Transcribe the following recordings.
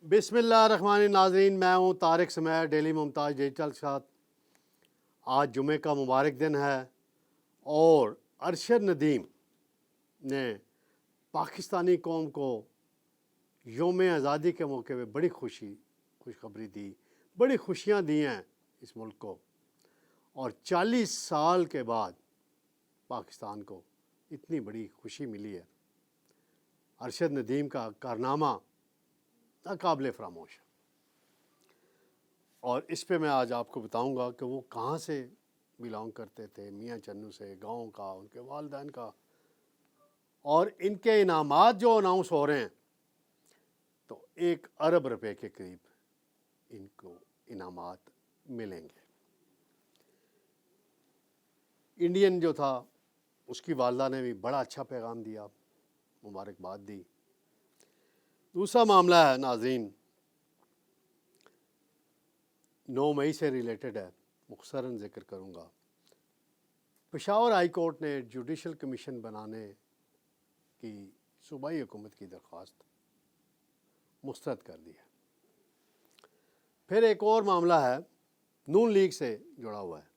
بسم اللہ الرحمن الرحیم، میں ہوں طارق سمیر، ڈیلی ممتاز ڈیجیٹل کے ساتھ۔ آج جمعے کا مبارک دن ہے اور ارشد ندیم نے پاکستانی قوم کو یوم آزادی کے موقع پہ بڑی خوشخبری دی، بڑی خوشیاں دی ہیں اس ملک کو، اور 40 سال کے بعد پاکستان کو اتنی بڑی خوشی ملی ہے۔ ارشد ندیم کا کارنامہ ناقابل فراموش ہے، اور اس پہ میں آج آپ کو بتاؤں گا کہ وہ کہاں سے بلانگ کرتے تھے، میاں چنو سے، گاؤں کا، ان کے والدین کا، اور ان کے انعامات جو اناؤنس ہو رہے ہیں تو 1 ارب روپے کے قریب ان کو انعامات ملیں گے۔ انڈین جو تھا اس کی والدہ نے بھی بڑا اچھا پیغام دیا، مبارکباد دی۔ دوسرا معاملہ ہے ناظرین، 9 مئی سے ریلیٹڈ ہے، مختصراً ذکر کروں گا۔ پشاور ہائی کورٹ نے جوڈیشل کمیشن بنانے کی صوبائی حکومت کی درخواست مسترد کر دی ہے۔ پھر ایک اور معاملہ ہے، نون لیگ سے جڑا ہوا ہے۔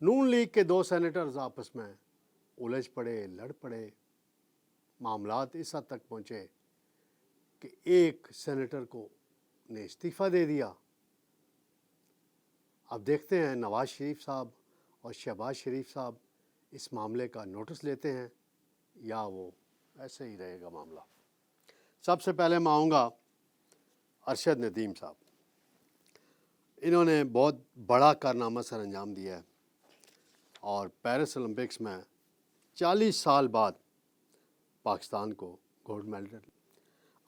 نون لیگ کے 2 سینیٹرز آپس میں الجھ پڑے، لڑ پڑے، معاملات اس حد تک پہنچے کہ ایک سینیٹر کو نے استعفیٰ دے دیا۔ اب دیکھتے ہیں نواز شریف صاحب اور شہباز شریف صاحب اس معاملے کا نوٹس لیتے ہیں یا وہ ایسے ہی رہے گا معاملہ۔ سب سے پہلے میں آؤں گا ارشد ندیم صاحب۔ انہوں نے بہت بڑا کارنامہ سر انجام دیا ہے، اور پیرس اولمپکس میں 40 سال بعد پاکستان کو گولڈ میڈل۔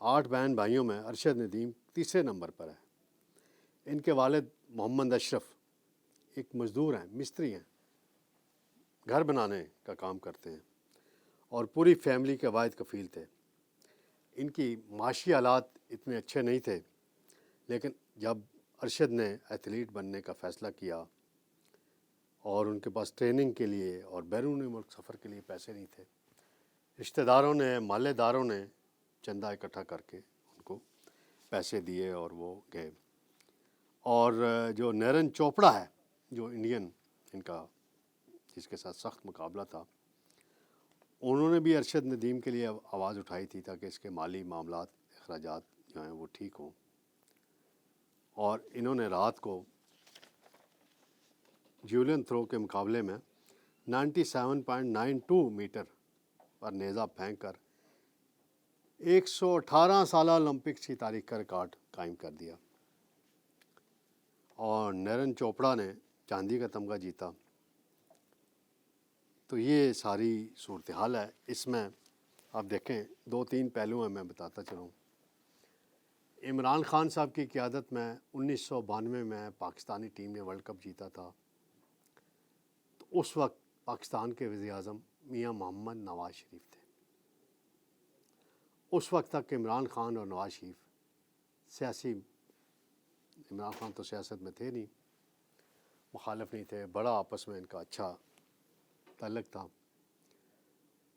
8 بہن بھائیوں میں ارشد ندیم تیسرے نمبر پر ہے۔ ان کے والد محمد اشرف ایک مزدور ہیں، مستری ہیں، گھر بنانے کا کام کرتے ہیں، اور پوری فیملی کے واحد کفیل تھے۔ ان کی معاشی حالات اتنے اچھے نہیں تھے، لیکن جب ارشد نے ایتھلیٹ بننے کا فیصلہ کیا اور ان کے پاس ٹریننگ کے لیے اور بیرون ملک سفر کے لیے پیسے نہیں تھے، رشتہ داروں نے، مالے داروں نے چندہ اکٹھا کر کے ان کو پیسے دیے اور وہ گئے۔ اور جو نیرن چوپڑا ہے، جو انڈین ان کا جس کے ساتھ سخت مقابلہ تھا، انہوں نے بھی ارشد ندیم کے لیے آواز اٹھائی تھی تاکہ اس کے مالی معاملات، اخراجات جو ہیں وہ ٹھیک ہوں، اور انہوں نے رات کو جیولین تھرو کے مقابلے میں 97.92 میٹر پر نیزہ پھینک کر 118 سالہ اولمپکس کی تاریخ کا ریکارڈ قائم کر دیا، اور نیرن چوپڑا نے چاندی کا تمغہ جیتا۔ تو یہ ساری صورتحال ہے۔ اس میں آپ دیکھیں 2-3 پہلو ہیں، میں بتاتا چلوں۔ عمران خان صاحب کی قیادت میں 1992 میں پاکستانی ٹیم نے ورلڈ کپ جیتا تھا، تو اس وقت پاکستان کے وزیر اعظم میاں محمد نواز شریف تھے۔ اس وقت تک عمران خان اور نواز شریف عمران خان تو سیاست میں تھے نہیں، مخالف نہیں تھے، بڑا آپس میں ان کا اچھا تعلق تھا۔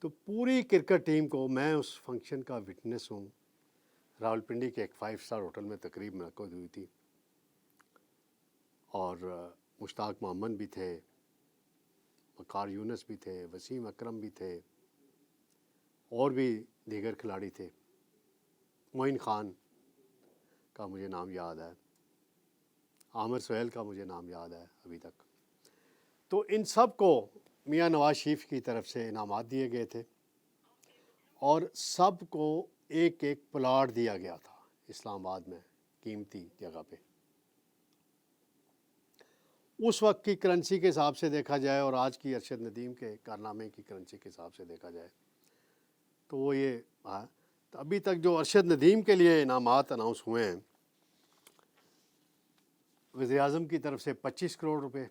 تو پوری کرکٹ ٹیم کو، میں اس فنکشن کا وٹنس ہوں، راولپنڈی کے ایک 5 اسٹار ہوٹل میں تقریب منعقد ہوئی تھی، اور مشتاق محمد بھی تھے، وقار یونس بھی تھے، وسیم اکرم بھی تھے، اور بھی دیگر کھلاڑی تھے۔ معین خان کا مجھے نام یاد ہے، عامر سہیل کا مجھے نام یاد ہے ابھی تک۔ تو ان سب کو میاں نواز شریف کی طرف سے انعامات دیے گئے تھے، اور سب کو ایک پلاٹ دیا گیا تھا اسلام آباد میں، قیمتی جگہ پہ۔ اس وقت کی کرنسی کے حساب سے دیکھا جائے اور آج کی ارشد ندیم کے کارنامے کی کرنسی کے حساب سے دیکھا جائے تو وہ یہ تو ابھی تک جو ارشد ندیم کے لیے انعامات اناؤنس ہوئے ہیں، وزیر اعظم کی طرف سے 25 کروڑ روپے،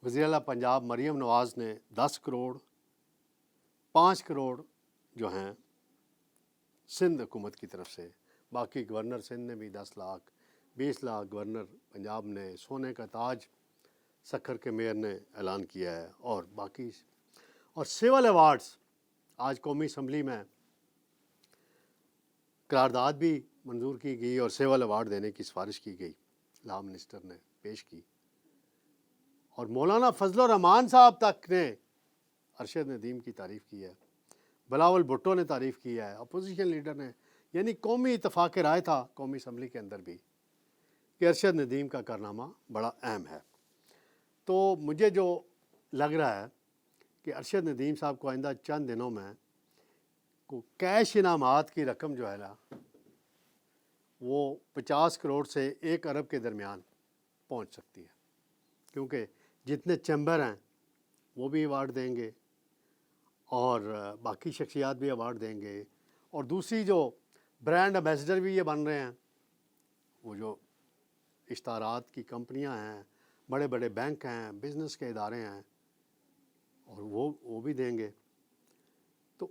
وزیر اعلیٰ پنجاب مریم نواز نے 10 کروڑ، 5 کروڑ جو ہیں سندھ حکومت کی طرف سے، باقی گورنر سندھ نے بھی 10 لاکھ، 20 لاکھ گورنر پنجاب نے، سونے کا تاج سکھر کے میئر نے اعلان کیا ہے، اور باقی اور سول ایوارڈز آج قومی اسمبلی میں قرارداد بھی منظور کی گئی اور سیول ایوارڈ دینے کی سفارش کی گئی، لا منسٹر نے پیش کی، اور مولانا فضل الرحمان صاحب تک نے ارشد ندیم کی تعریف کی ہے، بلاول بھٹو نے تعریف کی ہے، اپوزیشن لیڈر نے، یعنی قومی اتفاق رائے تھا قومی اسمبلی کے اندر بھی کہ ارشد ندیم کا کارنامہ بڑا اہم ہے۔ تو مجھے جو لگ رہا ہے کہ ارشد ندیم صاحب کو آئندہ چند دنوں میں کو کیش انعامات کی رقم جو ہے نا وہ 50 کروڑ سے 1 ارب کے درمیان پہنچ سکتی ہے، کیونکہ جتنے چیمبر ہیں وہ بھی ایوارڈ دیں گے اور باقی شخصیات بھی ایوارڈ دیں گے، اور دوسری جو برانڈ ایمبیسڈر بھی یہ بن رہے ہیں، وہ جو اشتہارات کی کمپنیاں ہیں، بڑے بڑے بینک ہیں، بزنس کے ادارے ہیں، اور وہ بھی دیں گے۔ تو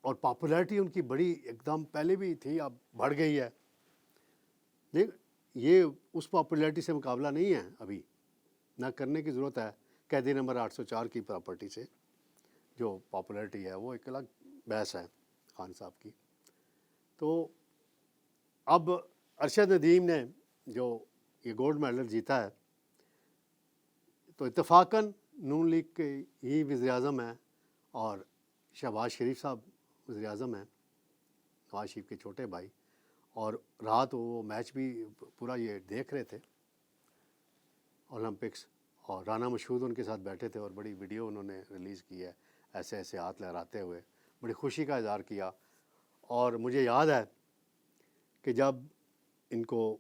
اور پاپولیرٹی ان کی بڑی ایک دم پہلے بھی تھی، اب بڑھ گئی ہے، لیکن یہ اس پاپولیرٹی سے مقابلہ نہیں ہے ابھی، نہ کرنے کی ضرورت ہے۔ قیدی نمبر 804 کی پراپرٹی سے جو پاپولیرٹی ہے وہ ایک الگ بحث ہے خان صاحب کی۔ تو اب ارشد ندیم نے جو یہ گولڈ میڈل جیتا ہے تو اتفاقاً نون لیگ کے ہی وزیر اعظم ہیں اور شہباز شریف صاحب وزیر اعظم ہیں، نواز شریف کے چھوٹے بھائی، اور رات وہ میچ بھی پورا یہ دیکھ رہے تھے اولمپکس، اور رانا مشہود ان کے ساتھ بیٹھے تھے اور بڑی ویڈیو انہوں نے ریلیز کی ہے ایسے ایسے ہاتھ لہراتے ہوئے، بڑی خوشی کا اظہار کیا۔ اور مجھے یاد ہے کہ جب ان کو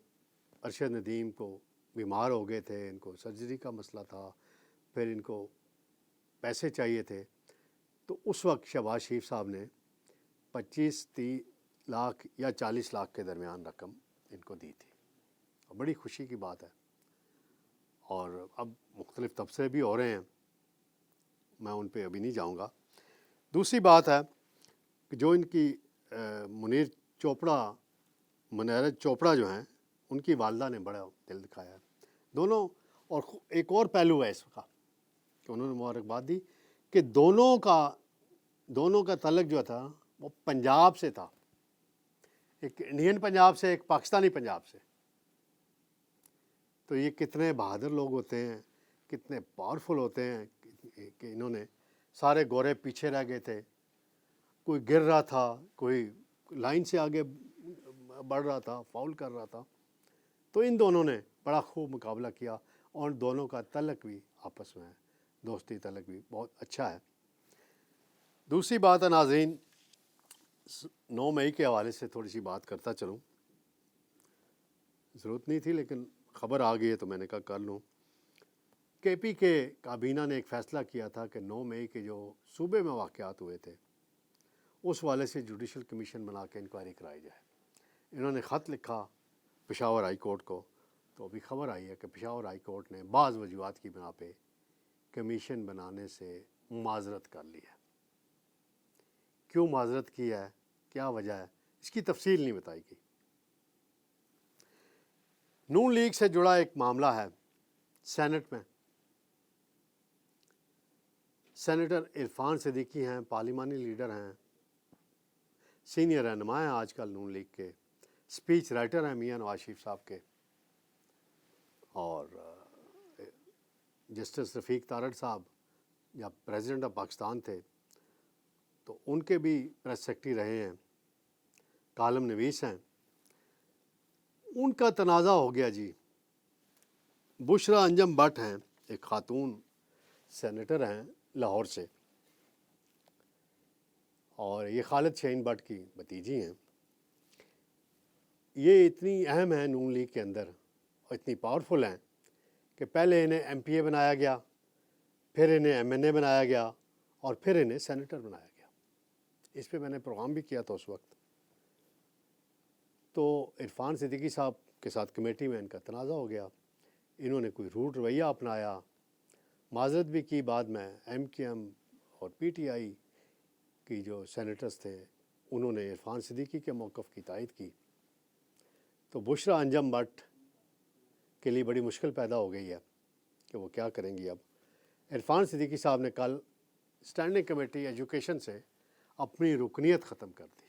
ارشد ندیم کو بیمار ہو گئے تھے، ان کو سرجری کا مسئلہ تھا، پھر ان کو پیسے چاہیے تھے، تو اس وقت شہباز شریف صاحب نے 25-30 لاکھ یا 40 لاکھ کے درمیان رقم ان کو دی تھی، اور بڑی خوشی کی بات ہے۔ اور اب مختلف تبصرے بھی ہو رہے ہیں، میں ان پہ ابھی نہیں جاؤں گا۔ دوسری بات ہے کہ جو ان کی منیرت چوپڑا جو ہیں، ان کی والدہ نے بڑا دل دکھایا ہے دونوں، اور ایک اور پہلو ہے اس کا کہ انہوں نے مبارکباد دی کہ دونوں کا تعلق جو تھا وہ پنجاب سے تھا، ایک انڈین پنجاب سے، ایک پاکستانی پنجاب سے۔ تو یہ کتنے بہادر لوگ ہوتے ہیں، کتنے پاورفل ہوتے ہیں کہ انہوں نے، سارے گورے پیچھے رہ گئے تھے، کوئی گر رہا تھا، کوئی لائن سے آگے بڑھ رہا تھا، فاؤل کر رہا تھا، تو ان دونوں نے بڑا خوب مقابلہ کیا، اور دونوں کا تعلق بھی آپس میں ہے، دوستی تعلق بھی بہت اچھا ہے۔ دوسری بات ہے ناظرین، 9 مئی کے حوالے سے تھوڑی سی بات کرتا چلوں، ضرورت نہیں تھی لیکن خبر آ گئی ہے تو میں نے کہا کر لوں۔ کے پی کے کابینہ نے ایک فیصلہ کیا تھا کہ 9 مئی کے جو صوبے میں واقعات ہوئے تھے اس والے سے جوڈیشل کمیشن بنا کے انکوائری کرائی جائے۔ انہوں نے خط لکھا پشاور ہائی کورٹ کو، تو ابھی خبر آئی ہے کہ پشاور ہائی کورٹ نے بعض وجوہات کی بنا پہ کمیشن بنانے سے معذرت کر لی ہے۔ کیوں معذرت کی ہے، کیا وجہ ہے، اس کی تفصیل نہیں بتائی گئی۔ نون لیگ سے جڑا ایک معاملہ ہے سینٹ میں، سینیٹر عرفان صدیقی ہیں، پارلیمانی لیڈر ہیں، سینئر رہنما ہیں آج کل نون لیگ کے، اسپیچ رائٹر ہیں میاں نواز شریف صاحب کے، اور جسٹس رفیق تارڑ صاحب جب پریزیڈنٹ آف پاکستان تھے تو ان کے بھی پریس سیکرٹری رہے ہیں، کالم نویس ہیں۔ ان کا تنازع ہو گیا جی، بشرا انجم بٹ ہیں، ایک خاتون سینیٹر ہیں لاہور سے، اور یہ خالد شاہین بٹ کی بھتیجی ہیں۔ یہ اتنی اہم ہیں نون لیگ کے اندر اور اتنی پاورفل ہیں کہ پہلے انہیں ایم پی اے بنایا گیا، پھر انہیں ایم این اے بنایا گیا، اور پھر انہیں سینیٹر بنایا گیا۔ اس پہ میں نے پروگرام بھی کیا تھا اس وقت۔ تو عرفان صدیقی صاحب کے ساتھ کمیٹی میں ان کا تنازع ہو گیا، انہوں نے کوئی روٹ رویہ اپنایا، معذرت بھی کی، بعد میں ایم کیو ایم اور پی ٹی آئی کی جو سینیٹرز تھے انہوں نے عرفان صدیقی کے موقف کی تائید کی۔ تو بشرا انجم بٹ کے لیے بڑی مشکل پیدا ہو گئی ہے کہ وہ کیا کریں گی۔ اب عرفان صدیقی صاحب نے کل اسٹینڈنگ کمیٹی ایجوکیشن سے اپنی رکنیت ختم کر دی،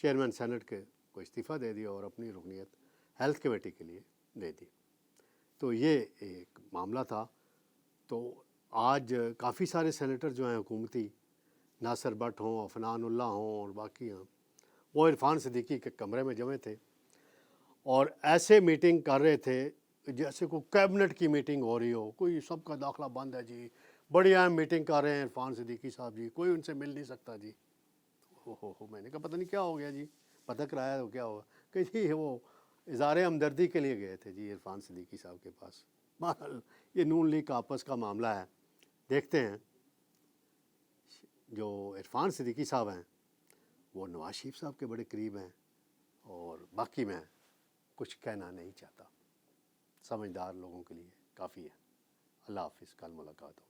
چیئرمین سینٹ کے کو استعفیٰ دے دیا اور اپنی رکنیت ہیلتھ کمیٹی کے لیے دے دی. تو یہ ایک معاملہ تھا. تو آج کافی سارے سینیٹر جو ہیں حکومتی، ناصر بٹ ہوں، عفنان اللہ ہوں اور باقی ہیں، وہ عرفان صدیقی کے کمرے میں جمع تھے اور ایسے میٹنگ کر رہے تھے جیسے کوئی کیبنٹ کی میٹنگ ہو رہی ہو. کوئی سب کا داخلہ بند ہے جی، بڑی اہم میٹنگ کر رہے ہیں عرفان صدیقی صاحب جی، کوئی ان سے مل نہیں سکتا جی. ہو میں نے کہا پتہ نہیں کیا ہو گیا جی، پتہ کرایا تو کیا ہوا کہ جی وہ اظہار ہمدردی کے لیے گئے تھے جی عرفان صدیقی صاحب کے پاس. بہرحال یہ نون لیگ کا آپس کا معاملہ ہے. دیکھتے ہیں. جو عرفان صدیقی صاحب ہیں وہ نواز شریف صاحب کے بڑے قریب ہیں، اور باقی میں کچھ کہنا نہیں چاہتا. سمجھدار لوگوں کے لیے کافی ہے. اللہ حافظ، کل ملاقات ہو.